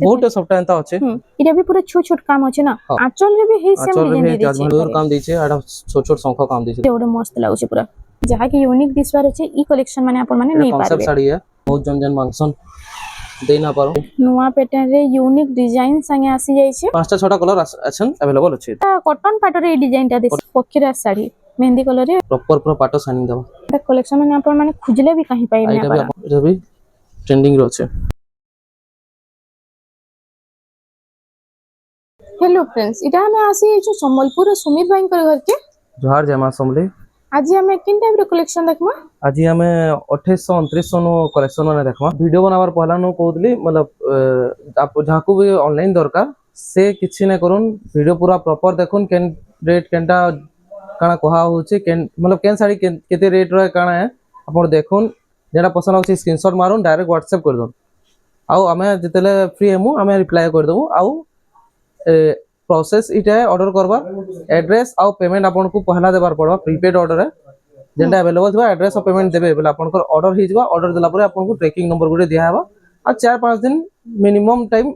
बहुत सफ्टा एंता अछि इटा भी पूरा छोट छोट काम अछि ना आंचल रे भी हे सेम डिजाइन दे छै आंचल काम दै छै आडा छोट छोट शंख काम दै छै एटा मस्त लागै छै पूरा जहा कि यूनिक दिसबार अछि ई कलेक्शन माने अपन माने नै पारबे कॉन्सेप्ट साड़ी है बहुत जन जन मांगसन दे ना पारो नुवा पैटर्न रे यूनिक डिजाइन संगे आसी जाय छै पांचटा छटा कलर अछन अवेलेबल अछि कॉटन पाटो रे डिजाइन ता दे पखीरा साड़ी मेहंदी कलर रे प्रॉपर पूरा पाटो सानी दबा ता कलेक्शन माने अपन माने खुजले भी कहीं पाइ ना पारा एटा भी ट्रेंडिंग रो अछि। हेलो फ्रेंड्स इटा हमें आसी जो संबलपुर सुमित भाई कर घर के जोहार जय मां समले आज हमें किन टाइप रो कलेक्शन देखमा आज हमें 2800 2900 नो कलेक्शन माने देखमा वीडियो बनावर पहला नो कहतली मतलब आप जाको भी ऑनलाइन दरकार से किछि नै करूं वीडियो पूरा प्रॉपर देखुन केन रेट केनटा काना कहा होचे केन मतलब केन साड़ी केते रेट रो काना है अपन देखुन जेना पसंद होची स्क्रीनशॉट मारुन डायरेक्ट व्हाट्सएप कर दन आउ हमें जतेले फ्री हेमु हमें रिप्लाई कर देबो आउ प्रोसेस इटा ऑर्डर करबा एड्रेस आउ पेमेंट आपन को पहला देबार पड़बा प्रीपेड ऑर्डर है जेंटा अवेलेबल थबा एड्रेस और पेमेंट देबे बोले आपन को ऑर्डर हि जबा ऑर्डर दिला परे आपन को ट्रैकिंग नंबर गुडे दिया हेबा आ 4-5 दिन मिनिमम टाइम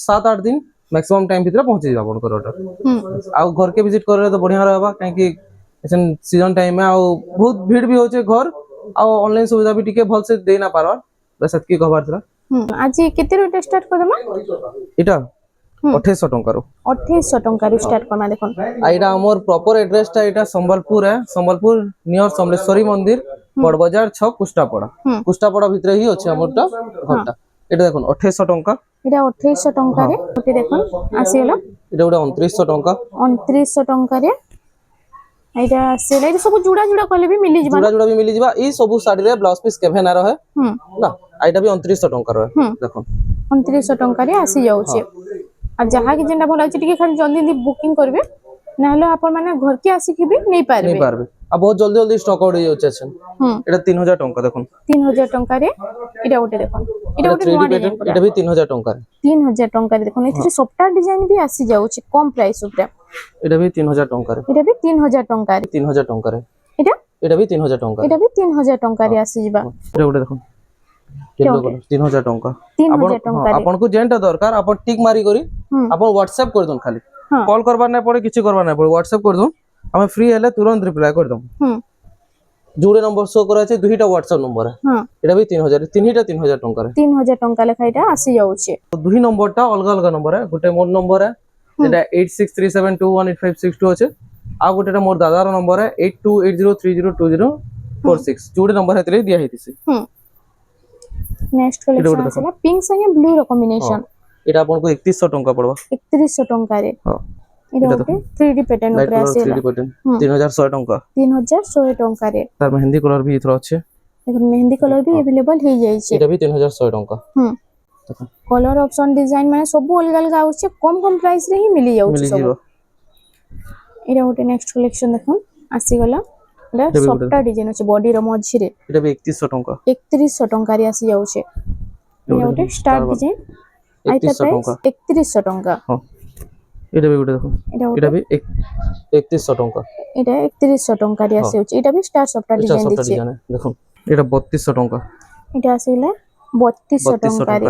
7-8 दिन मैक्सिमम टाइम भीतर पहुंच जाबा आपन को ऑर्डर आउ घर के विजिट करे तो बढ़िया रहबा काहे कि एसन सीजन टाइम में आउ बहुत भीड़ भी होचे घर आउ ऑनलाइन सुविधा भी टिके भल से दे ना पारवा बस अतकी कहबार थला आज केते रेट स्टार्ट करदमा इटा 2800 टंका रो 2800 टंका रो स्टार्ट करना देखन आइडा हमर प्रॉपर एड्रेस ता इटा संबलपुर है संबलपुर नियर समलेश्वरी मंदिर बड़ बाजार 6 कुष्टापड़ा भितर ही अछि हमरटा घरटा एटा देखन 2800 टंका एटा 2800 टंका रे ओटे देखन आसीला एटा उडा 2900 टंका 2900 टंका रे एटा सेलाई सब जुड़ा जुड़ा कले भी मिली जबा जुड़ा भी मिली जबा ई सब साड़ी रे ब्लाउज पीस केभे ना रहे ना आइटा भी 2900 टंका रहे देखन 2900 टंका रे आसी जाउ छे आ जहा कि जेंडा भला टिके खाली जल्दी बुकिंग करबे नाहले अपन माने घर के आसी के भी नहीं पारबे आ बहुत जल्दी जल्दी स्टॉक आउट हो जाउछ छन एटा 3000 टंका देखन 3000 टंका रे एटा ओटे देखन एटा ओटे नवा डिजाइन एटा भी 3000 टंका रे 3000 टंका रे देखन एथि सॉफ्टवेयर डिजाइन भी आसी जाउछ कम प्राइस ऊपर एटा भी 3000 टंका रे एटा भी 3000 टंका रे 3000 टंका रे एटा भी 3000 टंका एटा भी 3000 टंका रे आसी जबा एटा ओटे देखन केलो कलर 3000 टंका 3000 टंका रे आपन को जेंटा दरकार आपन टिक मारी करी आपन व्हाट्सएप कर दन खाली कॉल करबा नै पड़े किछि करबा नै पड़े व्हाट्सएप कर दन हमें फ्री हेले तुरंत रिप्लाई कर दम जोड़े नंबर शो करा छै दुहीटा व्हाट्सएप नंबर है एटा भी 3000 तीनटा 3000 टंका रे 3000 टंका लेखा एटा आसी जाउ छै दुही नंबरटा अलग अलग नंबर है गोटे मोर नंबर है जेटा 8637218562 আছে आ गोटेटा मोर दादा रो नंबर है 8280302046 जोड़े नंबर है तले दिया हेतिसे नेक्स्ट कलेक्शन आसेला पिंक संगे ब्लू रो कॉम्बिनेशन एटा आपन को 3100 टंका पड़बा 3100 टंका रे हां एटा ओटे 3D पैटर्न ऊपर आसेला 3D पैटर्न 3100 टंका 3100 टंका रे तार मेहंदी कलर भी इथरो আছে देखो मेहंदी कलर भी अवेलेबल हे जाय छै एटा भी 3100 टंका देखो कलर ऑप्शन डिजाइन माने सब अलग अलग आउछ कम कम प्राइस रे ही मिली जाउछ सब एटा ओटे नेक्स्ट कलेक्शन देखन आसी गला एटा सॉफ्ट डिजाइन अछि बॉडी रो मझी रे एटा भी 3100 टंका 3100 टंका रे आसी जाउछ एटा ओटे स्टार डिजाइन 3100 टंका हां एटा भी गोटे देखो एटा भी 3100 टंका एटा 3100 टंका रे आसी होछ एटा भी स्टार सॉफ्ट डिजाइन दिछि देखो एटा 3200 टंका एटा आसीला 3200 टंका रे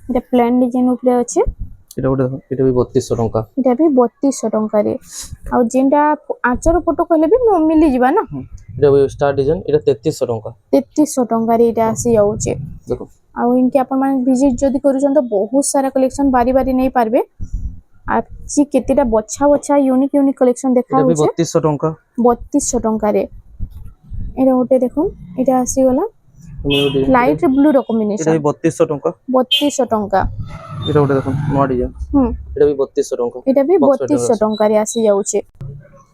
एटा प्लेन डिजाइन ऊपर अछि एटा गोटे देखो एटा भी 3200 टंका एटा भी 3200 टंका रे आ जेंडा आचर फोटो कहले भी मिली जिबा ना एटा भी स्टार डिजाइन एटा 3300 टंका 3300 टंका रे एटा आसी जाउछ देखो आ इनके अपन मान विजिट जदी करूछन तो बहुत सारा कलेक्शन बारी बारी नहीं पारबे आ जी केतेटा बच्छा बच्छा यूनिक यूनिक कलेक्शन देखा होछ 3200 टंका 3200 टंका रे एरा ओटे देखो एटा आसी गला लाइट ब्लू रो कॉम्बिनेशन एटा भी 3200 टंका 3200 टंका एटा ओटे देखो नवा डिजाइन एटा भी 3200 टंका एटा भी 3200 टंका रे आसी जाउछे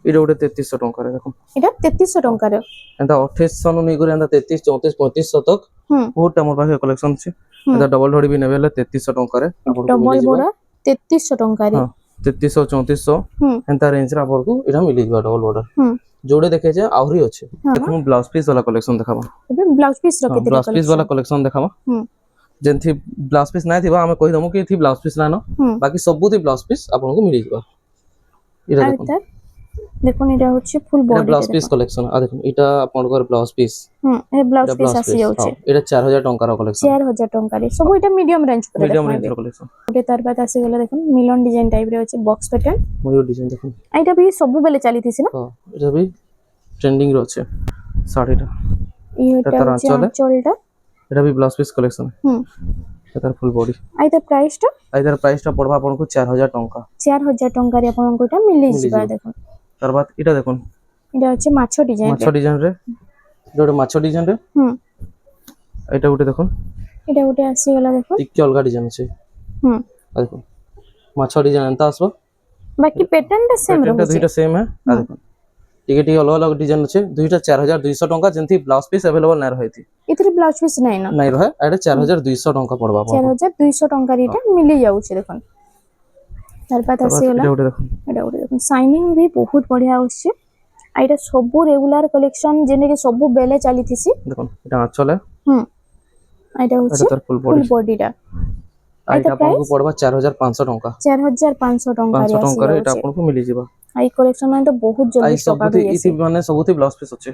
एटा ओटे 3300 टंका रे देखो एटा 3300 टंका रे एंदा 2800 नु नै करे एंदा 33 34 3500 तक बहुत हमर पाखे कलेक्शन छै एंदा डबल धड़ी भी नेबेले 3300 टंका रे डबल बोरा 3300 टंका रे 3300 3400 एंता रेंज रा आपन को एटा मिली जबा डबल बॉर्डर जोड़े देखे जे आहुरी अछि देखो ब्लाउज पीस वाला कलेक्शन देखाबा एबे ब्लाउज पीस रो केते ब्लाउज पीस वाला कलेक्शन देखाबा जेंथि ब्लाउज पीस नै थिबा हमें कहि दमु कि थी ब्लाउज पीस लानो बाकी सब थी ब्लाउज पीस आपन को मिली जबा इरा देखो দেখুন এটা হচ্ছে ফুল এটা বডি ব্লাউজ পিস কলেকশন আ দেখুন এটা আপনাদের ব্লাউজ পিস এটা ব্লাউজ এটা পিস ব্লাউজ আসি পিস যাଉଛି এটা 4000 টঙ্কার কলেকশন 4000 ଟଙ୍କାରେ ସବୁ এটা ମିଡିୟମ ରେଞ୍ଜ ପୁରା মিডিয়াম ଦେଖୁন রেঞ্জের কলেকশন ଗୋଟେ ତାର ବାଦ ଆସିଗଲା ଦେଖୁন ମିଲନ ଡିଜାଇନ ଟାଇପ ରେ ଅଛି ବକ୍ସ ପ୍ୟାଟର୍ନ ময়ূর ডিজাইন দেখুন ଏଇଟା ବି ସବୁବେଳେ ଚାଲିଥିସି ନା হ্যাঁ এটা ବି ট্রেন্ডিং রে আছে শাড়িটা ଏଇଟା ତାର ହଉଛି ଆଞ୍ଚଲ। ଆଞ୍ଚଲଟା এটা ବି ব্লাউজ পিস কলেকশন এটা ফুল বডি ଏଇଟା ପ୍ରାଇସ୍ ଟା এটার প্রাইসটা পড়বা আপনাদের 4000 টঙ্কা 4000 ଟଙ୍କାରେ ଆପଣଙ୍କୁ ଏଟା ମିଳିଯିବ ମିଳିଯିବ। ଦେଖୁন তার বাদ এটা দেখুন এটা হচ্ছে ମାଛ ଡିଜାଇନ মাছ ডিজাইন রে এটা ଗୋଟେ মাছ ডিজাইন রে এটা ଗୋଟେ দেখুন এটা ଗୋଟେ ଆସିଗଲା ଦେଖୁন ଟିକେ ଅଲଗା ডিজাইন ଅଛି आ देखो ମାଛ ডিজাইন ଏନ୍ତା ଆସିବ ବାକି ପ୍ୟାଟର୍ନ ଟା ସେମ এটা ରହୁଛି দুইটা সেম হ্যাঁ आ देखो ଟିକେ ଟିକେ ଅଲଗା ଅଲଗା ডিজাଇନ ଅଛି ଦୁଇଟା 4200 ଟଙ୍କା ଯେମିତି ବ୍ଲାଉଜ ପିସ୍ अवेलेबल ନାଇ ରହିଛି ଏଥିରେ ବ୍ଲାଉଜ ପିସ୍ ନାହିଁ ନା ନାଇ ରହେ ଏଟା 4200 ଟଙ୍କା ପଡବା ଆପଣଙ୍କୁ 4200 ଟଙ୍କାରେ ଏଟା ମିଳି ଯାଉଛି ଦେଖୁন ତାର ବାଦ ଆସିଗଲା এটা ଗୋଟେ ଦେଖୁন এটা ଗୋଟେ ଦେଖୁন ସାଇନିଂ ବି ବହୁତ ବଢିଆ ଆସୁଛି ଆଉ ଏଟା ସବୁ ରେଗୁଲାର କଲେକ୍ସନ ଯେନେ କି ସବୁ ବେଲେ ଚାଲିଥିସି দেখুন এটা আঁচল है এটা হচ্ছে এটা তার ফুল ফুল বডি বডিটা আর এটা আপনাଙ୍କୁ পড়বা 4500 ଟଙ୍କା 4500 ଟଙ୍କାରେ 500 ଟଙ୍କାରେ এটা ଆସିଯାଉଛି ଆପଣଙ୍କୁ ମିଳିଯିବ এই কলেকশন মানে তো বহুত আই জলদি স্টক ସବୁଠି ଆଉଟ ଇତି ମାନେ ସବୁଠି ବ୍ଲାଉଜ ପିସ୍ ଅଛି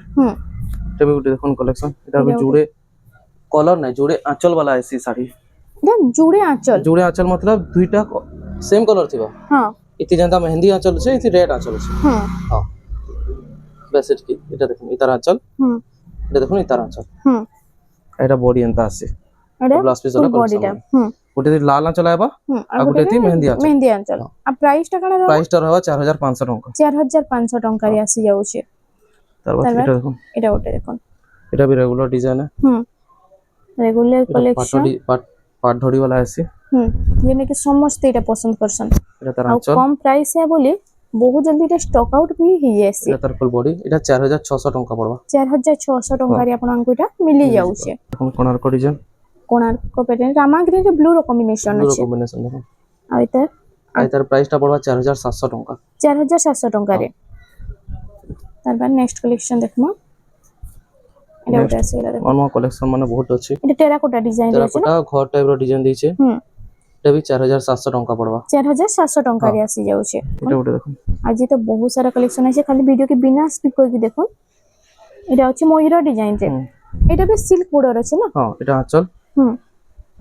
এটা ବି ଗୋଟେ ଦେଖୁন କଲେକ୍ସନ এটা ବି এটা ଜୁଡେ कलर নাই জুড়ে আঁচল वाला ऐसी साड़ी এটা জুড়ে আঁচল জুড়ে আঁচল मतलब দুইটা सेम कलर थिबा হ্যাঁ इति जनता मेहंदी आंचल छे इति रेड आंचल छे হুম हां बेसिट की এটা দেখুন ইতার আঁচল হুম এটা দেখুন ইতার আঁচল হুম এটা বডি এন্তা আছে এটা ব্লাউজ পিস ফুল वाला বডিটা कलेक्शन গোটে লাল আঁচল আইবা আর আর গোটে তি মেহেন্দি আঁচল মেহেন্দি আঁচল আর প্রাইসটা কাଣା রহবা প্রাইসটা রহবা 4500 টଙ୍କା 4500 ଟଙ୍କାରେ ଆସି ଯାଉଛି তারপর তারপর? এটা দেখুন এটা ওটা দেখুন এটা भी रेगुलर डिजाइन है রেগুলার এটা কলেকশন পাট ধড়ি वाला ऐसी যেনে কি ସମସ୍ତେ এটা পছন্দ করছন এটা তার আর আঁচল কম প্রাইস এ বলি বহুত জলদি এটা স্টক আউট भी ହେଇଯାଇଛି এটা তার ফুল বডি এটা 4600 ଟଙ୍କା পড়বা 4600 ଟଙ୍କାରେ ଆପଣଙ୍କୁ এটা ମିଳି ଯାଉଛି এখন কোণার্ক ডিজাইন কোଣାର୍କ প্ୟାଟର୍ନ ରାମାଗ୍ରୀରେ ବ୍ଲୁ ର କମ୍ବିନେସନ ব্লু ଅଛି কম্বিনেশন দেখুন ଆଉ এটা আর তার প্রাইসটা পড়বা 4700 ଟଙ୍କା 4700 ଟଙ୍କାରେ তারপর নেক্সট কালেকশন দেখমু এটা ওটা আসিলা দেখো অন্য কালেকশন মানে বহুত আছে এটা টেরাকোটা ডিজাইন আছে না তেরাকোটা ঘর টাইপ র ডিজাইন দিয়েছে এটা भी 4700 ଟଙ୍କା পড়বা 4700 ଟଙ୍କାରେ ଆସି ଯାଉଛି এটা ওটা দেখুন ଆଜି ତ ବହୁତ ସାରା କଲେକ୍ସନ আছে ଖାଲି ଭିଡିଓ কে বিনা স্কিপ କରିକି দেখুন এটা হচ্ছে ময়ূর ডিজাইন রে এটা ବି সিল্ক বর্ডার আছে না হ্যাঁ এটা আঁচল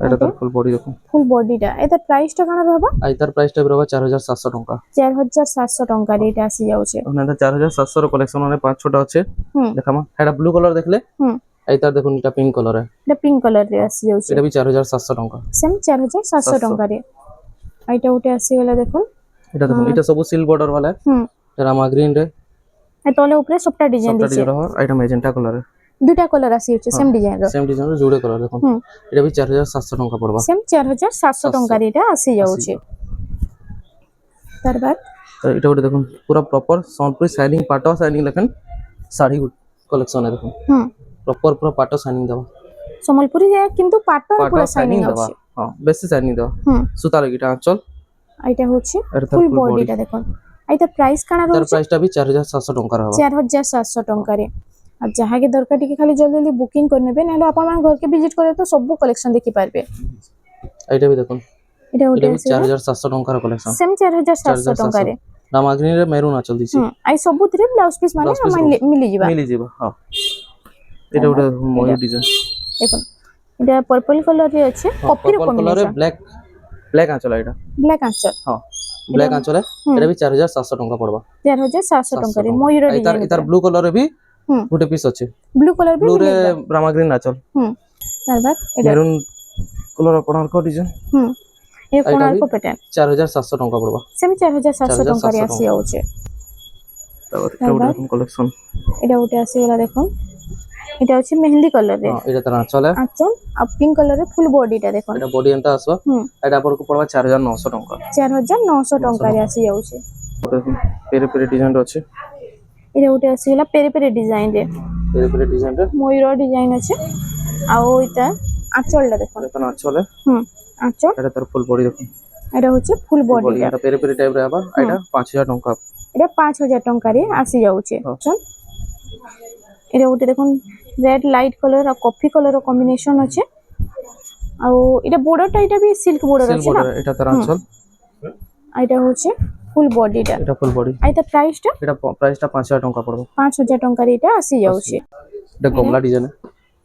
এটা তার ফুল বডি দেখুন ফুল বডিটা এটা প্রাইসটা কানা रहबा আর তার প্রাইসটা রহবা 4700 ଟଙ୍କା 4700 ଟଙ୍କାରେ এটা আসি যাଉଛି ওখানে 4700 র কালেকশন মানে 5-6টা আছে দেখামা এটা ব্লু কালার দেখলে এই তার দেখুন এটা পিঙ্ক কালার এটা পিঙ্ক কালার রে আসি যাଉଛି এটা भी 4700 ଟଙ୍କା সেম 4700 ଟଙ୍କାରେ এইটা ওটা আসি গলা দেখুন এটা দেখুন এটা সব সিল্ক বর্ডার वाला এটা রামা গ্রিন রে এই তলে উপরে সবটা ডিজাইন সবটা দিছে ডিজাইন রহ এটা মেজেন্টা কালার দুইটা কালার আসি যাচ্ছে সেম ডিজাইন র সেম ডিজাইন জুড়ে কালার দেখুন এটা भी 4700 ଟଙ୍କା পড়বা সেম 4700 ଟଙ୍କାରେ এটা আসি যাଉଛି তারপর এটা ওটা দেখুন পুরো প্রপার সম্পূর্ণ শাইনিং পাটো শাইনিং লেখেন শাড়ি কালেকশন है দেখুন প্রপার পুরো পাটো শাইনিং দেবা সম্বলপুরি যায় কিন্তু পাটর পাটো পুরো শাইনিং শাইনিং দেবা আছে হ্যাঁ বেশি শাইনিং দেবা সুতা লাগিটা আঁচল এইটা হচ্ছে এটা তার ফুল full body। বডিটা দেখুন এইটা প্রাইস কানা তার রହୁଛି প্রাইসটা भी 4700 ଟଙ୍କା रहबा 4700 ଟଙ୍କାରେ আর যাহাকে দরকার টিকে খালি জলদি জলদি বুকিং করে নেবে নাহলে আপন মান ঘরকে ভিজিট করে তো সব কালেকশন দেখি পারবে এইটা भी দেখুন এটা এটা ওটা भी 4700 ଟଙ୍କାର কালেকশন সেম 4700 ଟଙ୍କାରେ রামা গ্রিন রে মেরুন আঁচল দিছি আই ସବୁଥିରେ ব্লাউজ পিস মানে Blouse piece আমার মিলি ଯିବା মিলি যাব হ্যাঁ এটা ওটা ময়ূর ডিজাইন দেখুন এটা পার্পল কালার রে আছে কফি র পার্পল কালারে কম্বিনেশন ব্ল্যাক আঁচল এটা ব্ল্যাক আঁচল হ্যাঁ ব্ল্যাক আঁচল এটা भी 4700 ଟଙ୍କା পড়বা 4700 ଟଙ୍କାରେ ময়ূর এটার ডিজাইন এটার ব্লু কালারে भी ଗୋଟେ পিস আছে ব্লু কালার ব্লু भी রে রামা গ্রিন আঁচল তারপর এটা মেরুন কালার কোণার্ক ডিজাইন এই কোণার্ক প্যাটার্ন 4700 ଟଙ୍କା পড়বা সেম 4700 ଟଙ୍କାରେ আসি যাଉଛି তারপর এটা ওটা দেখুন কালেকশন এটা ওটা আসি গলা দেখুন এটা হচ্ছে মেহেন্দি কালার রে হ্যাঁ এটা তার আঁচল আঁচল আর পিঙ্ক কালার ফুল বডিটা দেখুন এটা বডি এন্তা আসবা এটা আপনাকে পড়বা 4900 ଟଙ୍କା 4900 ଟଙ୍କାରେ আসি যাଉଛି দেখুন পেরে পেরে ডিজাইন আছে এটা ওটা আসি গলা পেরে পেরে ডিজাইন রে পেরে পেরে ডিজাইন রে ময়ূর ডিজাইন আছে আর ওইটা আঁচলটা দেখুন এটা না আঁচল আঁচল এটা তার ফুল বডি দেখুন এটা হচ্ছে ফুল বডি বডিটা এটা পেরে পেরে টাইপ রে আবার এটা 5000 ଟଙ୍କା এটা 5000 ଟଙ୍କାରେ আসি যাଉଛି এটা ওটা দেখুন রেড লাইট কালার আর কফি কালার কম্বিনেশন আছে আর এটা বর্ডারটা এটা भी সিল্ক বর্ডার সিল্ক আছে না বর্ডার এটা তার আঁচল আর এটা হচ্ছে ফুল বডিটা এটা ফুল বডি আর এটা প্রাইসটা এটা প্রাইসটা 5000 টଙ୍କା পড়ব 5000 ଟଙ୍କାରେ এটা আসি যাଉଛି এটা গমলা ডিজাইন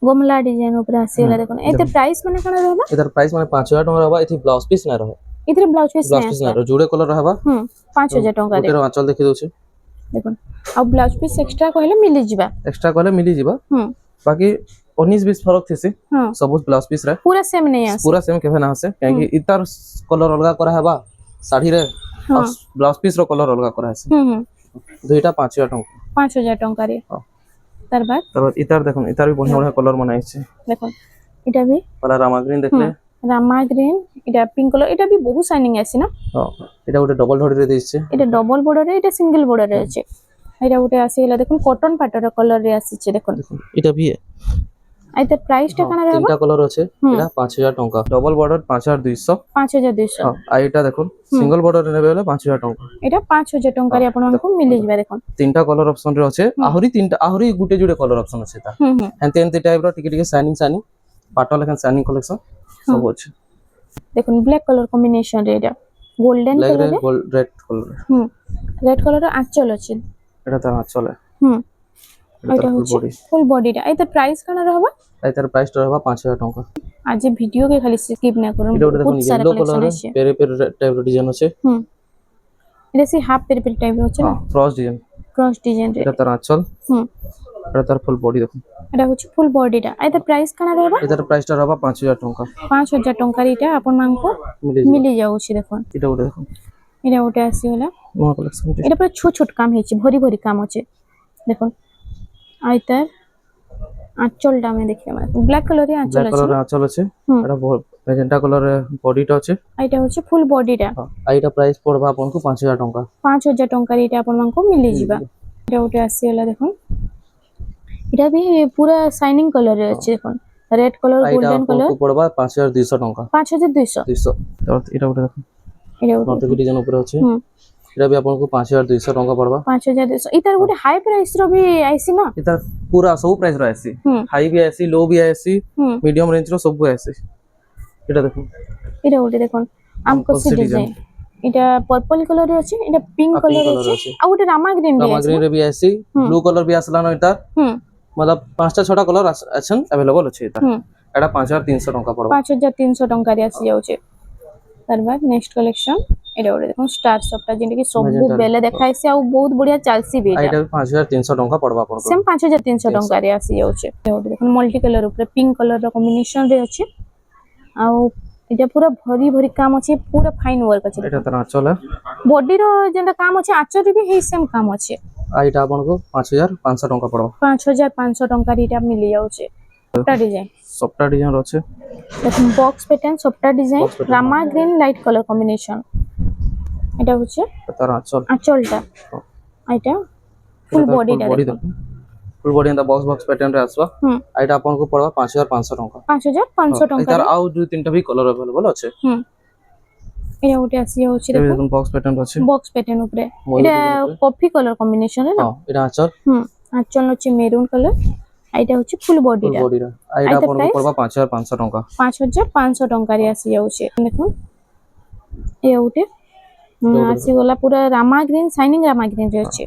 গমলা ডিজাইন উপরে আসিলা দেখুন এতে প্রাইস মানে কোন रहबा এটার প্রাইস মানে 5000 টଙ୍କା रहबा এথি ব্লাউজ পিস না রহে এতে ব্লাউজ পিস ব্লাউজ পিস না রহে জুড়ে কলর रहबा 5000 ଟଙ୍କାରେ এটার আঁচল দেখি দଉଛି দেখুন আর ব্লাউজ পিস এক্সট্রা কইলে মিলি ଯିବା এক্সট্রা কলে মিলি ଯିବା বাকি 19-20 फरक थेसी सब ब्लाउज पीस रे पूरा सेम नहीं आसे पूरा सेम केभे ना आसे काहे इतार कलर अलगा करा हेबा साड़ी रे ब्लाउज पीस रो कलर अलगा करा हेसे दुईटा 5000 टଙ୍କା 5000 ଟଙ୍କାରେ तार बाद इतार देखुन इतार भी बढ़िया बढ़िया कलर मना आइছে দেখুন এটা भी पहला रामा ग्रीन देखले রামা গ্রিন এটা পিঙ্ক কালার এটা भी বহুত শাইনিং আছে না এটা ଗୋଟେ ডবল ধড়ি রে দিছে এটা ডবল বর্ডার রে এটা সিঙ্গেল বর্ডার রে আছে এটা ଗୋଟେ আসিলা দেখুন কটন পাটর কলর রে আসিছে দেখুন এটা भी है আইতে প্রাইসটা কেন रहबा তিনটা কলর আছে এটা 5000 टଙ୍କା ডবল বর্ডার 5200 5200 আর এটা দেখুন সিঙ্গেল বর্ডার নেবে হলে 5000 टଙ୍କା এটা 5000 ଟଙ୍କାରେ ଆପଣଙ୍କୁ ମିଳି ଯିବା ଦେଖୁন তিনটা কলর অপশন রে আছে আহুরি গুটে জুড়ে কলর অপশন আছে তা এনতে এনতে টাইপ র টিকে টিকে শাইনিং শাইনিং পাটল লেখা শাইনিং কালেকশন সব আছে দেখুন ব্ল্যাক কালার কম্বিনেশন রে এটা গোল্ডেন ব্ল্যাক কালার রে gold red colour red colour আঁচল আছে এটা তার আঁচল এটা হচ্ছে ফুল বডিটা এতে প্রাইস কেন रहबा এটার প্রাইসটা रहबा 5000 टଙ୍କା आज ভিডিও কে খালি স্কিপ না করুন এটা দেখুন বহুত সারা ইয়েলো কালেকশন কলর আছে পেরে পেরে টাইপ র ডিজাইন আছে এটা সি হাফ পের পের টাইপ হচ্ছে না ক্রস ডিজাইন ক্রস ডিজাইন রে এটা তার আঁচল এটা তার ফুল বডি দেখুন এটা হচ্ছে ফুল বডিটা এতে প্রাইস কেন रहबा এটার প্রাইসটা रहबा 5000 टଙ୍କା 5000 ଟଙ୍କାରେ এটা আপন মাংকো মিলি যাଉଛି দেখুন এটা ওটা দেখুন এটা ওটা আসি হলা নয়া কালেকশন এটা পুরো ছোট ছোট কাম হইছে ভরি ভরি কাম আছে দেখুন আইতার আঁচলটা আমি দেখি আমার ব্ল্যাক কালারের আঁচল ব্ল্যাক আছে কালারের আঁচল আছে এটা ম্যাজেন্টা কালারের বডিটা আছে এটা হচ্ছে ফুল বডিটা আর এটা প্রাইস পড়বা আপনাকে 5000 टଙ୍କା 5000 ଟଙ୍କାରେ এটা আপন মাংকো মিলিଯିବା এটা ওটা আসি হলা দেখুন এটা भी पूरा শাইনিং কালার রে আছে দেখুন রেড কালার গোল্ডেন কালার আপনাকে পড়বা 5200 टଙ୍କା 5200 200 এটা ওটা দেখুন এটা ওটা নতুন ডিজাইন উপরে আছে এটা भी আপনাকে 5200 टଙ୍କା পড়বা 5200 এটার ଗୋଟେ হাই প্রাইস র भी আইছি না এটা পুরা সব প্রাইস র আছে হাই भी আছে লো भी আছে মিডিয়াম রেঞ্জ র সব আছে এটা দেখুন এটা ওটা দেখুন আমকসি ডিজাইন এটা পার্পল কালার রে আছে এটা পিঙ্ক কালার আছে আর ওটা রামা গ্রিন রে আছে রে भी আছে ব্লু কালার भी আসলা না এটা मतलब 5টা 6টা কলর আছেন अवेलेबल আছে এটা এটা 5300 टଙ୍କା পড়বা 5300 ଟଙ୍କାରେ ଆସି ଯାଉଛି ତାର ବାଦ ନେକ୍ସଟ କଲେକ୍ସନ এটা ওটা দেখুন স্টার সবটা যেটা কি সব বেলে দেখাইছে আর বহুত বঢ়িয়া চালছি বি এটা 5300 टଙ୍କା পড়বা আপনাকে সেম 5300 ଟଙ୍କାରେ ଆସି ଯାଉଛି এটা দেখুন মল্টি কালার উপরে পিঙ্ক কালার ର কম্বিনেশন রে আছে ଆଉ এটা পুরা ভরি ভরি কাম আছে পুরা ফাইন ওয়ার্ক আছে এটা তার আঁচল বডি র যেটা কাম আছে আঁচল भी হেই সেম কাম আছে আর এটা আপনাকে 5500 टଙ୍କା পড়বা 5500 ଟଙ୍କାରେ এটা মিলি যাଉଛି সবটা ডিজাইন সবটা ডিজাইন আছে দেখুন বক্স প্যাটার্ন সবটা ডিজাইন রামা গ্রিন লাইট কালার কম্বিনেশন এটা হচ্ছে তার আঁচল আঁচলটা এটা ফুল বডিটা full body and box box pattern রে আসবা আর এটা আপনাকে পড়বা 5500 टଙ୍କା 5500 ଟଙ୍କା এটার আউ দুই তিনটা भी কলর अवेलेबल আছে এটা ওটা আসি যাচ্ছে দেখুন বক্স প্যাটার্ন আছে বক্স প্যাটার্ন উপরে এটা কফি কালার কম্বিনেশন না এটা আঁচল আঁচল হচ্ছে মেরুন কালার এটা হচ্ছে ফুল বডিটা আর এটা আপনাকে পড়বা 5500 टଙ୍କା 5500 ଟଙ୍କାରେ আসি যাচ্ছে দেখুন এই ওটা আসি গলা পুরা রামা গ্রিন শাইনিং রামা গ্রিন রে আছে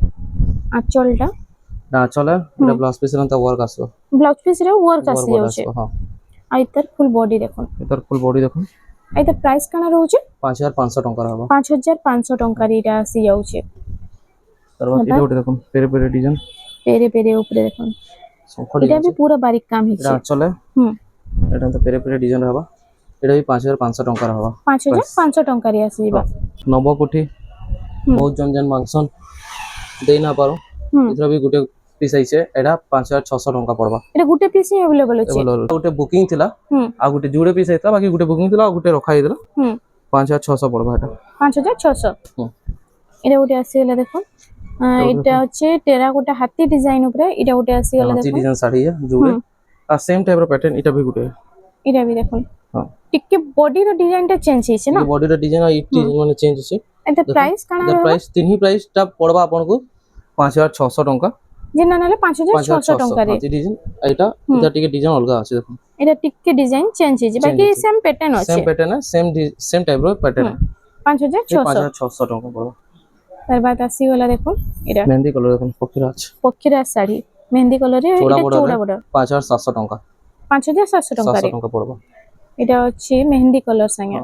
আঁচলটা না আঁচল এটা ব্লাউজ পিস এর ওয়ার্ক আসবে ব্লাউজ পিস রে ওয়ার্ক আসি যাচ্ছে আর এটার ফুল বডি দেখুন এটার ফুল বডি দেখুন এটা প্রাইস কেন রହୁଛି 5500 टଙ୍କା रहबा 5500 ଟଙ୍କାରେ এটা আসি যাচ্ছে তারপর এটা ওটা দেখুন পেরে পেরে ডিজাইন পেরে পেরে উপরে দেখুন এটা भी पूरा बारीक काम है এটা চলে এটা তো পেরে পেরে ডিজাইন रहबा এটা भी 5500 टଙ୍କା रहबा 5500 ଟଙ୍କାରେ ଆସିବା নব কোঠি বহুত জন জন মাংসন দেই না পারো এটার भी গুটে পিস আইছে এটা 5600 टଙ୍କା পড়বা এটা গুটে পিস হি अवेलेबल আছে গুটে বুকিং থিলা আর গুটে জুড়ে পিস আইতা বাকি গুটে বুকিং থিলা আর গুটে রখা হইদলা 5600 পড়বা এটা 5600 এটা গুটে আসিলা দেখুন এটা হচ্ছে টেরাকোটা হাতি ডিজাইন উপরে এটা গুটে আসিলা দেখুন হাতি ডিজাইন শাড়ি জুড়ে আর সেম টাইপ র প্যাটার্ন এটা भी গুটে এটা भी দেখুন টিকে বডি র ডিজাইনটা চেঞ্জ হইছে না বডি র ডিজাইন আর ইট মানে চেঞ্জ হইছে এটা প্রাইস কানা এটা প্রাইস তিনহি প্রাইসটা পড়বা আপনাকে 5600 टଙ୍କା যেন নালে 5600 ଟଙ୍କାରେ হাতি ডিজাইন এটা এটা টিকে ডিজাইন অলগা আছে দেখুন এটা টিকে ডিজাইন চেঞ্জ হইছে বাকি সেম প্যাটার্ন আছে সেম প্যাটার্ন সেম টাইপ র প্যাটার্ন 5600 टଙ୍କା পড়বা তার বাদ আসিগলা দেখুন এটা মেহেন্দি কলর দেখুন পক্ষীরা আছে পক্ষীরা শাড়ি মেহেন্দি কলরে চৌড়া এটা border চৌড়া বড় 5700 টঙ্কা 5700 টঙ্কারে 700 টঙ্কা পড়বা এটা হচ্ছে মেহেন্দি কলর সাঙ্গে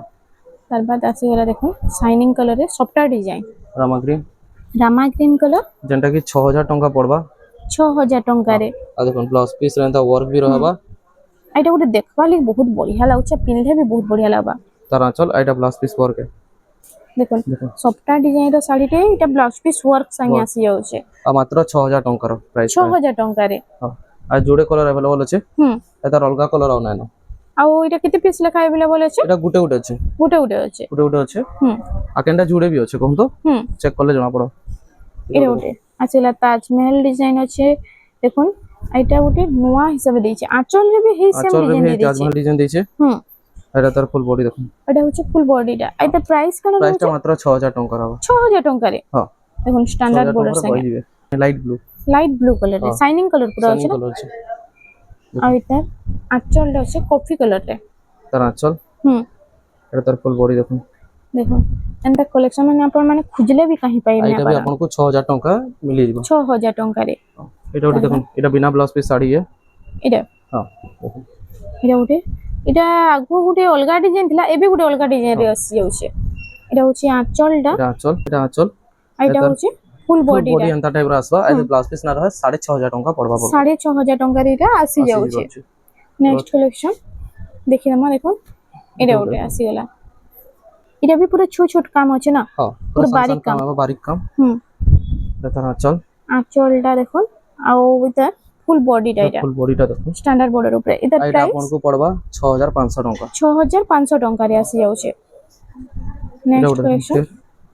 তার বাদ আসিগলা দেখুন শাইনিং কলরে সফটওয়্যার ডিজাইন রামা গ্রিন রামা গ্রিন কলর যেটা কি 6000 টঙ্কা পড়বা 6000 টঙ্কারে আর দেখুন ব্লাউজ পিস রেন্তা ওয়ার্ক भी रहबा এটা গোটে দেখবা লাগি বহুত বঢ়িয়া লাগুছে পিন্ধে भी बहुत बढ़िया লাগবা তার আঁচল এটা ব্লাউজ পিস ওয়ার্ক দেখুন দেখুন সফটওয়্যার ডিজাইনর শাড়িতে এটা ব্লাউজ পিস ওয়ার্ক সাঙ্গে আসি যাচ্ছে আর মাত্র 6000 টঙ্কার প্রাইস 6000 টঙ্কারে আর জোড়ে কলর अवेलेबल আছে হুম এটার অলগা কলর আউ নাই না ଆଉ এটা କେତେ ପିସ୍ ଲେଖା ଆଭେଲେବଲ ଅଛି এটা গুটে গুটে আছে ଗୋଟେ ଗୋଟେ ଅଛି গুটে গুটে আছে ହୁଁ আর কেনটা জুড়ে भी আছে কম তো ହୁଁ চেক করলে জানা পড়ো ଏଇଟା ଗୋଟେ ଆସିଲା ତାଜମହଲ ଡିଜାଇନ ଅଛି ଦେଖୁন ଏଇଟା ଗୋଟେ ନୂଆ ହିସାବରେ ଦେଇଛି ଆଞ୍ଚଳରେ ବି ହେଇ ସେମ আঁচল ଡିଜାଇନ भी ଦେଇଛି তাজমহল ডিজাইন দিয়েছে ହୁଁ এটা তার ফুল বডি দেখুন ଏଇଟା ହଉଛି ফুল বডিটা ଏଇଟା ପ୍ରାଇସ୍ କଣ প্রাইসটা ରହୁଛି মাত্র 6000 টঙ্কার হবে 6000 ଟଙ୍କାରେ হ্যাঁ দেখুন ଷ୍ଟାଣ୍ଡାର୍ଡ বর্ডର বড় ସାଙ୍ଗେ দিবে লাইট ব্লু ଲାଇଟ୍ ବ୍ଲୁ କଲରରେ ସାଇନିଂ କଲର ପୁରା ଅଛି ନା কলর আছে ଆଉ ଏଇଟା ଆଞ୍ଚଳଟା ଅଛି କଫି କଲରରେ তার আঁচল ହୁଁ এটা তার ফুল বডি দেখুন দেখুন ଏନ୍ତା କଲେକ୍ସନ ମାନେ ଆପଣ ମାନେ খুঁজলে ବି କାହିଁ ପାଇବେ এইটা भी আপনাকে 6000 টঙ্কা মিলি যাব 6000 ଟଙ୍କାରେ এটা ওটা দেখুন এটা বিনা ব্লাউজ পিস শাড়ি ଏଇଟା হ্যাঁ দেখুন এটা ଗୋଟେ এটা ଆଗକୁ ଗୋଟେ ଅଲଗା ଡିଜାଇନ ଥିଲା ଏବେ ଗୋଟେ ଅଲଗା ଡିଜାଇନ ରେ ଆସି ଯାଉଛି এটা হচ্ছে আঁচলটা এটা আঁচল আর এটা হচ্ছে ফুল ফুল বডিটা বডি এন্তা টাইপ র আসবা এই ব্লাউজ পিস না রহে 6500 টঙ্কা পড়বা পড়বা 6500 ଟଙ୍କାରେ এটা আসি যাଉଛି নেক্সট কালেকশন দেখি আমরা দেখুন এটা ଗୋଟେ ଆସିଗଲା এটা भी पूरा छोट छोट काम আছে না হ্যাঁ পুরো বারিক কাম হবে বারিক কাম হুম এটা তার আঁচল আঁচলটা দেখুন আর এটা ফুল বডিটা এটা ফুল বডিটা দেখুন স্ট্যান্ডার্ড বর্ডর উপরে এটা এটা প্রাইস আপনাকে পড়বা 6500 টঙ্কা 6500 ଟଙ୍କାରେ আসি যাଉଛି নেক্সট কালেকশন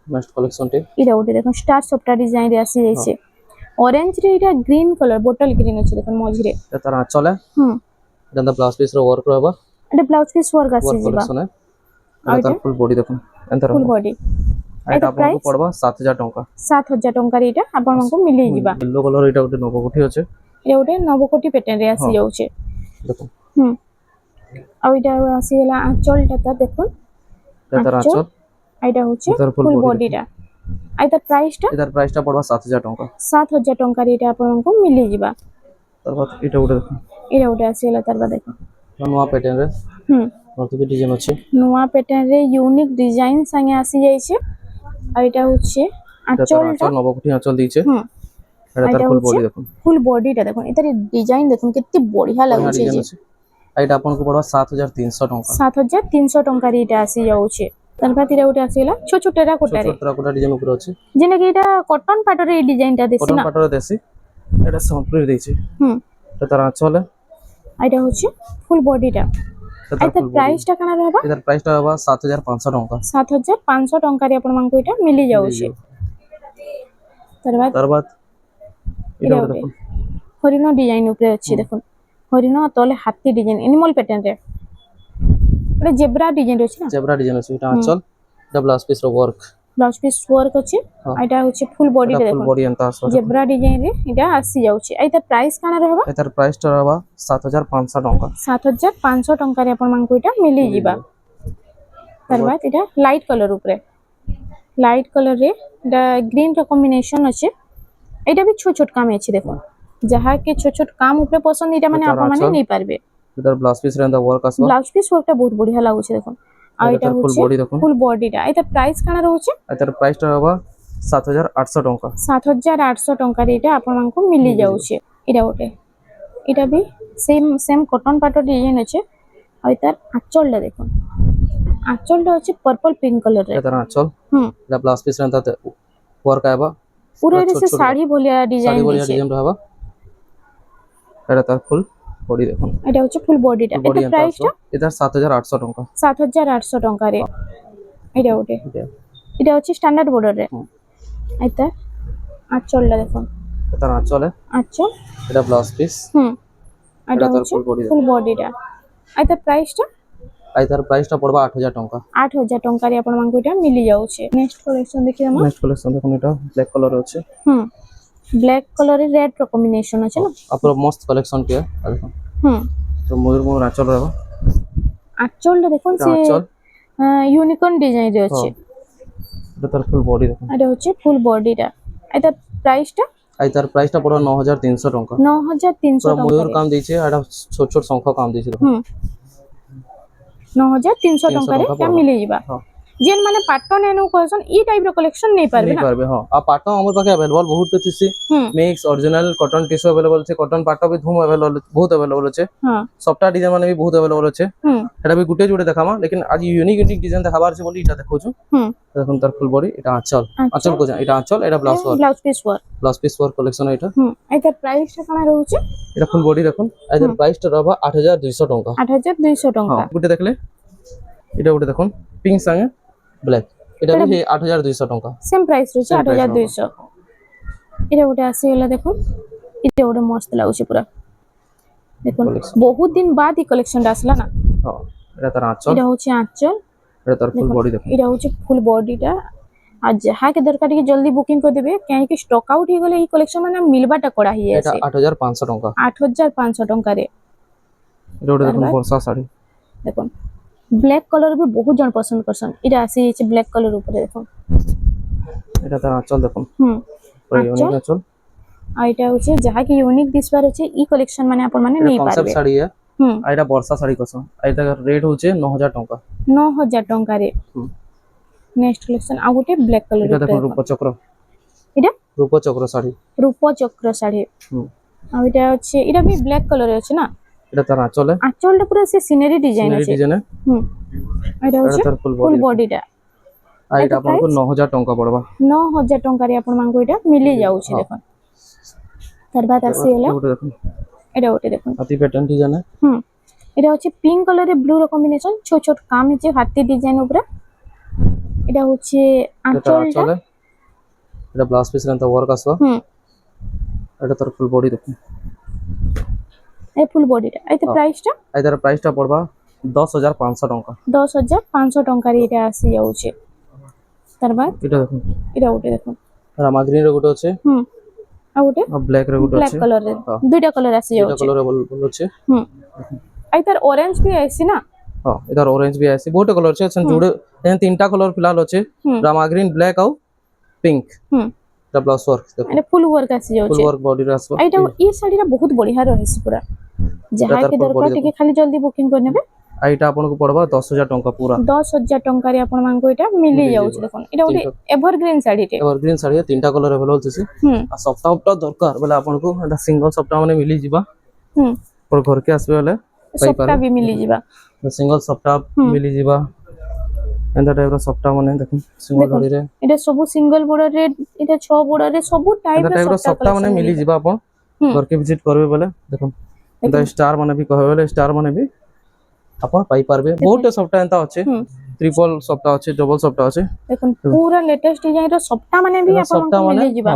নেক্সট কালেকশনটি এটা ଗୋଟେ দেখুন ଷ୍ଟାର ସଫ୍ଟୱେୟାର ଡିଜାଇନ ରେ ଆସି ଯାଇଛି অরেঞ্জ রে এটা গ্রিন কলর বটল গ্রিন আছে দেখুন মঝিরে এটা তার আঁচলে হুম এটা ব্লাউজ পিস র ওয়ার্ক রহবা এটা ব্লাউজ পিস ওয়ার্ক আসি ওয়ার্ক ଯିବା কালেকশন এটা তার ফুল বডি দেখুন এন্তা ফুল বডি এটা আপনাকে পড়বা 7000 টঙ্কা 7000 ଟଙ୍କାରେ এটা ଆପଣଙ୍କୁ ମିଳି ଯିବା येलो कलर এটা ଗୋଟେ নবকোঠি আছে এটা ଗୋଟେ ନବକୋଟି ପ୍ୟାଟର୍ନ ରେ ଆସି ଯାଉଛି দেখুন হুম ଆଉ এটা ଆସିଗଲା ଆଞ୍ଚଳଟା ତ ଦେଖୁন এটা তার আঁচল এটা হচ্ছে এটার full ফুল body বডিটা আর এটার প্রাইসটা এটার প্রাইসটা পড়বা 7000 টঙ্কা 7000 ଟଙ୍କାରେ এটা ଆପଣଙ୍କୁ ମିଳି ଯିବା তারপর এটা ଗୋଟେ দেখুন এটা ଗୋଟେ ଆସିଗଲା ତାର ବାଦ ଦେଖୁন ନୂଆ ପ୍ୟାଟର୍ନ ରେ হুম অর্থোপেড ডিজাইন আছে ନୂଆ ପ୍ୟାଟର୍ନ ରେ ୟୁନିକ୍ ଡିଜାଇନ ସାଙ୍ଗେ ଆସି ଯାଇଛି ଆଉ এটা হচ্ছে এটা তার আঁচলটা আঁচল নবকোঠি আঁচল দিয়েছে হুম এটা তার ফুল বডি দেখুন ফুল বডিটা দেখুন এটার ডিজাইন দেখুন কেতে বঢ়িয়া লাগুছে ডিজাইন যে আছে আর এটা আপনাকে পড়বা 7300 টঙ্কা 7300 ଟଙ୍କାରେ এটা আসি যাଉଛି তার বাদ এটা ଗୋଟେ ଆସିଗଲା ଛୋଟ ଛୋଟ କୋଟାରେ ছোট ছোট ডিজাইন উপরে আছে যেটা কি এটা কটন পাটরে এই ডিজাইনটা দেখছি কটন না পাটর দেশি এটা সম্পূর্ণ দিয়েছে হুম এটা তার আঁচল এটা হচ্ছে ফুল বডিটা এটা তার এটার ফুল বডি প্রাইসটা কেন रहबा এটার প্রাইসটা হবা 7500 টঙ্কা 7500 ଟଙ୍କାରେ ଆପଣମାନଙ୍କୁ এটা মিলি যাଉଛି তার বাদ এটা এটা দেখুন হরিণ ডিজাইন উপরে আছে দেখুন হরিণ তলে হাতি ডিজাইন এনিমল প্যাটার্ন রে এটা জেব্রা ডিজাইন আছে না জেব্রা ডিজাইন আছে এটা আঁচল এটা ব্লাউজ পিস র ওয়ার্ক ব্লাউজ পিস ওয়ার্ক আছে এটা হচ্ছে ফুল বডিটা এটা ফুল দেখুন বডি এন্তা আসবে জেব্রা ডিজাইন রে এটা আসি যাଉଛି এইটা প্রাইস কেন रहबा এটার প্রাইসটা হবা 7500 টঙ্কা 7500 ଟଙ୍କାରେ ଆପଣମାନଙ୍କୁ এটা মিলি ଯିବା তার বাদ এটা লাইট কলর উপরে লাইট কলর রে এটা গ্রিন র কম্বিনেশন আছে এটা भी ছোট ছোট কাম আছে দেখুন যাহা কি ছোট ছোট কাম উপরে পছন্দ এটা মানে আপন মানে নেই পারবে এটার ব্লাউজ পিস র এন্তা ওয়ার্ক আসবে ব্লাউজ পিস ওয়ার্কটা বহুত বঢ়িয়া লাগুছে দেখুন আর এটা ফুল হচ্ছে বডি দেখুন ফুল বডিটা এটা প্রাইস কেন রହୁଛି এটার প্রাইসটা হবা 7800 টঙ্কা 7800 ଟଙ୍କାରେ এটা ଆପଣଙ୍କୁ ମିଳି ଯାଉଛି এটা ଗୋଟେ এটা भी সেম কটন পাটর ডিজাইন আছে আর তার আঁচলটা দেখুন আঁচলটা হচ্ছে পার্পল পিঙ্ক কালার রে এটার আঁচল হুম এটা ব্লাউজ পিস র এন্তা ওয়ার্ক আইবা পুরো এটা সে শাড়ি ভলিয়া ডিজাইন শাড়ি বলিয়া দিছে ডিজাইন হবা এটা তার ফুল বডি দেখুন এটা হচ্ছে ফুল বডিটা বডি এটা এন্তা প্রাইসটা এটা 7800 টঙ্কা 7800 ଟଙ୍କାରେ এটা ଗୋଟେ এটা হচ্ছে স্ট্যান্ডার্ড বর্ডর রে এটা আঁচলটা দেখুন এটার আঁচলে আঁচল এটা ব্লাউজ পিস হুম এটা এটা তার হচ্ছে ফুল বডি ফুল বডিটা এটা প্রাইসটা এটার প্রাইসটা পড়বা 8000 টঙ্কা 8000 ଟଙ୍କାରେ ଆପଣମାନଙ୍କୁ এটা মিলি যাଉଛି নেক্সট কালেকশন দেখি আমরা নেক্সট কালেকশন দেখুন এটা ব্ল্যাক কালার আছে হুম ব্ল্যাক কালারে রেড র কম্বিনেশন আছে না আপনার মস্ত কালেকশন টিয়া দেখুন হুম তো ময়ূর আঁচল রহবা আঁচলটা দেখুন এটা সে আঁচল ইউনিকর্ন ডিজাইন রে আছে এটা তার ফুল বডি দেখুন এটা হচ্ছে ফুল বডিটা এটা প্রাইসটা আই তার প্রাইসটা পড়া 9300 টଙ୍କା 9300 পুরা ময়ূর ଟଙ୍କାରେ কাম ଦେଇছে এটা ছোট ছোট শঙ্খ কাম ଦେଇছে দেখুন 9300 ଟଙ୍କାରେ ଟଙ୍କା এটা ପଡବା। ମିଳି ଯିବା ହଁ ଯେନ୍ ମାନେ ପାଟ ନେନୁ कहसन ई टाइप ର कलेक्शन नहीं पारबे नहीं ना पारबे हाँ आ पाटो हमर पाखे अवेलेबल बहुत थिसी हम्म mix original cotton tissue available छे कॉटन पाटो भी धूम अवेलेबल बहुत अवेलेबल छे हां सफ्टा डिजाइन माने भी बहुत अवेलेबल छे हम्म एटा भी गुटे जुटे देखामा लेकिन आज यूनिक यूनिक डिजाइन देखाबार छे बोली एटा देखो छु हम्म देखुन तार फुल बॉडी एटा आंचल आंचल को जा एटा आंचल एटा blouse piece work blouse piece work collection एटा एटा प्राइस टा कना रहउचे एटा फुल बॉडी देखुन एटा प्राइस टा रहबा 8200 टଙ୍କା 8200 टଙ୍କା हां गुटे देखले एटा गुटे देखुन पिंक संगे ब्लैक एटा भी 8200 टଙ୍କା सेम प्राइस रहउचे Same price 8200 एटा गोटे आसी गेला देखो एटा गोटे मस्त लागुचे पूरा देखो Collection. बहुत दिन बाद ई कलेक्शन आसला ना हां एटा तार आंचल एटा होचे आंचल एटा तार फुल बॉडी देखुन एटा होचे फुल बॉडीटा आ जहा के दरकार के जल्दी बुकिंग कर देबे काहे कि स्टॉक आउट हो गेले ई कलेक्शन माने मिलबाटा कोडा ही एटा आसे 8500 टଙ୍କା 8500 टଙ୍କା रे एटा गुटे देखुन वर्षा साड़ी देखो ब्लैक कलर भी बहुत जन पसंद करसन इटा आसी जे ब्लैक कलर ऊपर देखो एटा तार आंचल देखुन हम पूरा यूनिक आंचल आ इटा होचे जहा की यूनिक दिसबार होचे ई कलेक्शन माने अपन माने नहीं कॉन्सेप्ट पारबे साड़ी है हम आ एटा वर्षा साड़ी कसम आ एटा रेट होचे 9000 टଙ୍କା 9000 टଙ୍କା रे हम्म। नेक्स्ट कलेक्शन आ गोटे ब्लैक कलर एटा देखुन ऊपर रूप चक्र इटा रूप चक्र साड़ी रूप चक्र साड़ी हम्म आ इटा होचे इटा भी ब्लैक कलर होचे ना एटा तार आंचल है आंचलटा पूरा से सीनरी डिजाइन सीनरी होचे डिजाइन है हम इटा एटा होचे तार फुल फुल बॉडी बॉडीटा आ एटा आपन को 9000 टଙ୍କା पड़बा 9000 टଙ୍କା रे अपन मानको इटा मिली जाउचे देखो तार बाद आसी गेला एटा देखुन एटा गोटे देखो हाथी पैटर्न डिजाइन है এটা হচ্ছে পিঙ্ক কালারের ব্লু র কম্বিনেশন ছোট ছোট কাম হচ্ছে হাতি ডিজাইন উপরে এটা হচ্ছে एटा আঁচলটা आंचल है एटा ब्लाउज पीस रेंता वर्क आसवा হুম एटा तार फुल बॉडी देखुन এই ফুল বডিটা এই তো हाँ। প্রাইসটা आ तार प्राइस टा पड़बा 10500 टଙ୍କା 10500 টঙ্কার এটা আসি যাচ্ছে তার বাদ एटा देखुन এটা ওটা দেখুন रामा ग्रीन रे गुटे আছে হুম আর ওটা आ ब्लैक रे गुटे ব্ল্যাক আছে কালারের हाँ। দুইটা কালার আসি एटा যাচ্ছে कलर अवेलेबल আছে হুম এই তার অরেঞ্জ भी आइसी ना हां इधर ऑरेंज भी आसी बहुत कलर छे सन जुड़े एन तीनटा कलर फिलहाल আছে হুম रामा ग्रीन ब्लैक और pink hmm the blouse work देखो এটা ফুল ওয়ার্ক আসি फुल যাচ্ছে वर्क बॉडी रे आसवा এইটা এই শাড়িটা বহুত বঢ়িয়া রহিছে পুরা যাহা তার কে full দরকার body টিকে খালি জলদি বুকিং করে নেবে आ एटा आपन को पड़बा 10000 टଙ୍କା पूरा 10000 ଟଙ୍କାରେ ଆପଣ ମାନଙ୍କୁ ଏଟା ମିଳି ମିଳି ଯାଉଛି ଯିବ। ଦେଖୁନ ଏଟା ଗୋଟେ ଏଭରଗ୍ରୀନ ଶାଢୀଟେ एवरग्रीन साड़ी है तीनटा कलर अवेलेबल छे ହୁଁ आ सप्ताह उपटा दरकार बोले आपन को एटा सिंगल सप्ताह माने मिली जिबा ହୁଁ और घर के आसबे बोले ସପ୍ତା ବି ମିଳିଯିବା सिंगल सप्ताह मिली जिबा एंदा टाइप रो सप्ताह माने देखो सिंगल देखो। घड़ी रे এটা ସବୁ ସିଙ୍ଗଲ ବୋର୍ଡରରେ ଏଟା 6 ବୋର୍ଡରରେ ସବୁ ଟାଇପ एंदा टाइप ର रो सप्ताह माने मिली जिबा आपन हम्म। घर के विजिट करबे बोले देखो एंदा स्टार माने भी कहबे बोले स्टार माने भी आपन पाई पारबे बहुत सप्ताह एंता अछि ହୁଁ ट्रिपल सप्ताह अछि डबल सप्ताह अछि ଦେଖୁନ ପୁରା ଲେଟେଷ୍ଟ ଡିଜାଇନ ର ସପ୍ତା ମାନେ ବି सप्ताह ଆପଣଙ୍କୁ माने ମିଳିଯିବା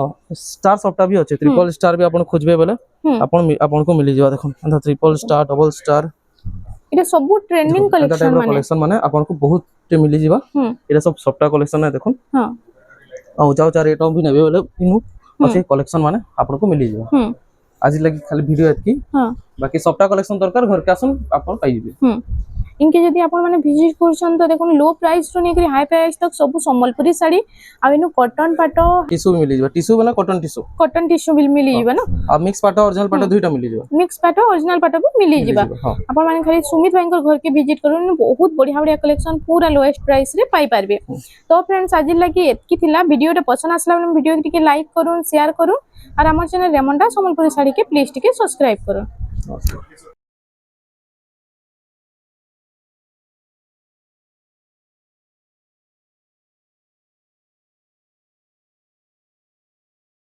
स्टार सप्ताह भी अछि ट्रिपल स्टार भी आपन खोजबे बोले हम्म। आपन को मिली जिबा देखो एंदा ट्रिपल स्टार डबल स्टार এটা ସବୁ ট্রেন্ডিং एंदा कलेक्शन टाइप रो মানে कलेक्शन माने आपन को बहुत टे मिली जिबा হুম एटा सब सप्ताह कलेक्शन है देखो হ্যাঁ आ जाओ चार रेट भी नेबे बोले इनु अछि कलेक्शन माने आपन को मिली जिबा হুম आज लगी खाली वीडियो एतकी হ্যাঁ बाकी सप्ताह कलेक्शन दरकार घर के आसन आपन पाई जिबे হুম इनके जदि आपण माने विजिट करछन तो देखुन लो प्राइस रो नेकरी हाई प्राइस तक सब संबलपुरी साड़ी आ इनु कॉटन पाटो टिश्यू मिली जिबा टिश्यू वाला कॉटन टिश्यू कॉटन टिश्यू भी मिली जीवा ना आ मिक्स पाटा ओरिजिनल पाटा दुईटा मिली जिबा मिक्स पाटो ओरिजिनल पाटो भी मिली जीवा हां आपण माने खाली सुमित भाई घर के विजिट करूँ बहुत बढ़िया बढ़िया कलेक्शन पूरा लोएस्ट प्राइस रे पाई पारबे तो फ्रेंड्स आज लगी एतकी थिला वीडियो टे पसंद आसला वीडियो टिके लाइक करूँ शेयर करूँ और हमर चैनल रेमंडा संबलपुरी साड़ी के प्लीज टिके सब्सक्राइब करूँ हां